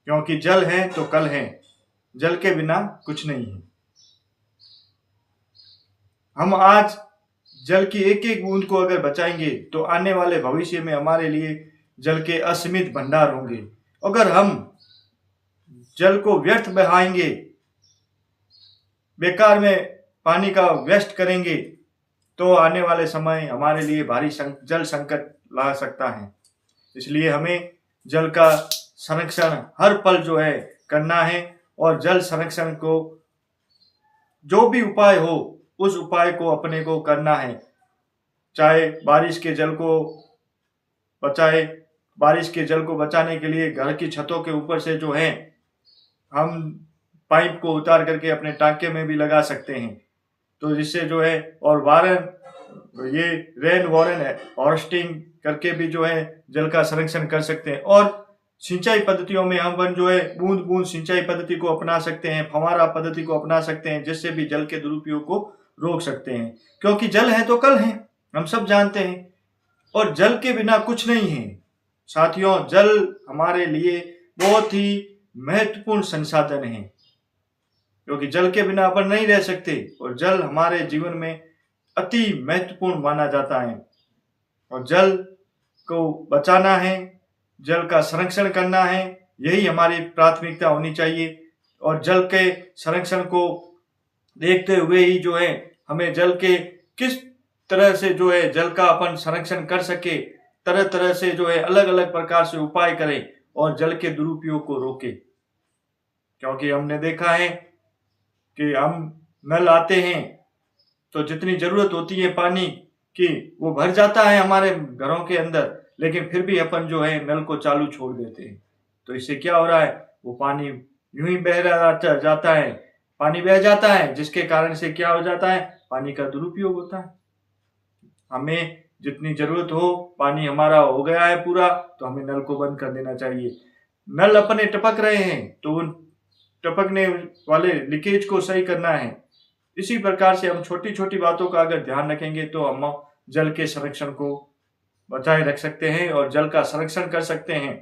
क्योंकि जल है तो कल है, जल के बिना कुछ नहीं है। हम आज जल की एक एक बूंद को अगर बचाएंगे तो आने वाले भविष्य में हमारे लिए जल के असीमित भंडार होंगे। अगर हम जल को व्यर्थ बहाएंगे, बेकार में पानी का वेस्ट करेंगे, तो आने वाले समय हमारे लिए भारी जल संकट ला सकता है। इसलिए हमें जल का संरक्षण हर पल जो है करना है, और जल संरक्षण को जो भी उपाय हो उस उपाय को अपने को करना है। चाहे बारिश के जल को बचाए, बारिश के जल को बचाने के लिए घर की छतों के ऊपर से जो है हम पाइप को उतार करके अपने टांके में भी लगा सकते हैं, तो जिससे जो है, और ये रेन वारन हार्वेस्टिंग करके भी जो है जल का संरक्षण कर सकते हैं। और सिंचाई पद्धतियों में हम जो है बूंद बूंद सिंचाई पद्धति को अपना सकते हैं, फव्वारा पद्धति को अपना सकते हैं, जिससे भी जल के दुरुपयोग को रोक सकते हैं। क्योंकि जल है तो कल है, हम सब जानते हैं, और जल के बिना कुछ नहीं है। साथियों, जल हमारे लिए बहुत ही महत्वपूर्ण संसाधन है, क्योंकि जल के बिना अपन नहीं रह सकते, और जल हमारे जीवन में अति महत्वपूर्ण माना जाता है। और जल को बचाना है, जल का संरक्षण करना है, यही हमारी प्राथमिकता होनी चाहिए। और जल के संरक्षण को देखते हुए ही जो है हमें जल के किस तरह से जो है जल का अपन संरक्षण कर सके, तरह तरह से जो है अलग अलग प्रकार से उपाय करें और जल के दुरुपयोग को रोके। क्योंकि हमने देखा है कि हम नल आते हैं तो जितनी जरूरत होती है पानी की वो भर जाता है हमारे घरों के अंदर, लेकिन फिर भी अपन जो है नल को चालू छोड़ देते हैं। तो इससे क्या हो रहा है, वो पानी यूं ही बह जाता है, पानी बह जाता है, जिसके कारण से क्या हो जाता है, पानी का दुरुपयोग होता है। हमें जितनी जरूरत हो, पानी हमारा हो गया है पूरा, तो हमें नल को बंद कर देना चाहिए। नल अपने टपक रहे हैं तो उन टपकने वाले लीकेज को सही करना है। इसी प्रकार से हम छोटी छोटी बातों का अगर ध्यान रखेंगे तो हम जल के संरक्षण को बचाए रख सकते हैं और जल का संरक्षण कर सकते हैं।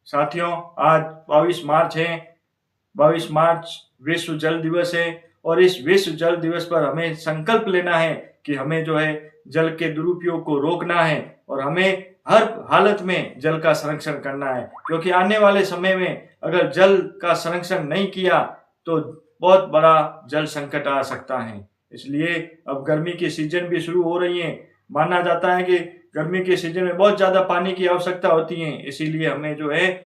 साथियों, आज 22 मार्च है, 22 मार्च विश्व जल दिवस है, और इस विश्व जल दिवस पर हमें संकल्प लेना है कि हमें जो है जल के दुरुपयोग को रोकना है, और हमें हर हालत में जल का संरक्षण करना है। क्योंकि आने वाले समय में अगर जल का संरक्षण नहीं किया तो बहुत बड़ा जल संकट आ सकता है। इसलिए अब गर्मी की सीजन भी शुरू हो रही है, माना जाता है कि गर्मी के सीजन में बहुत ज्यादा पानी की आवश्यकता होती है। इसीलिए हमें जो है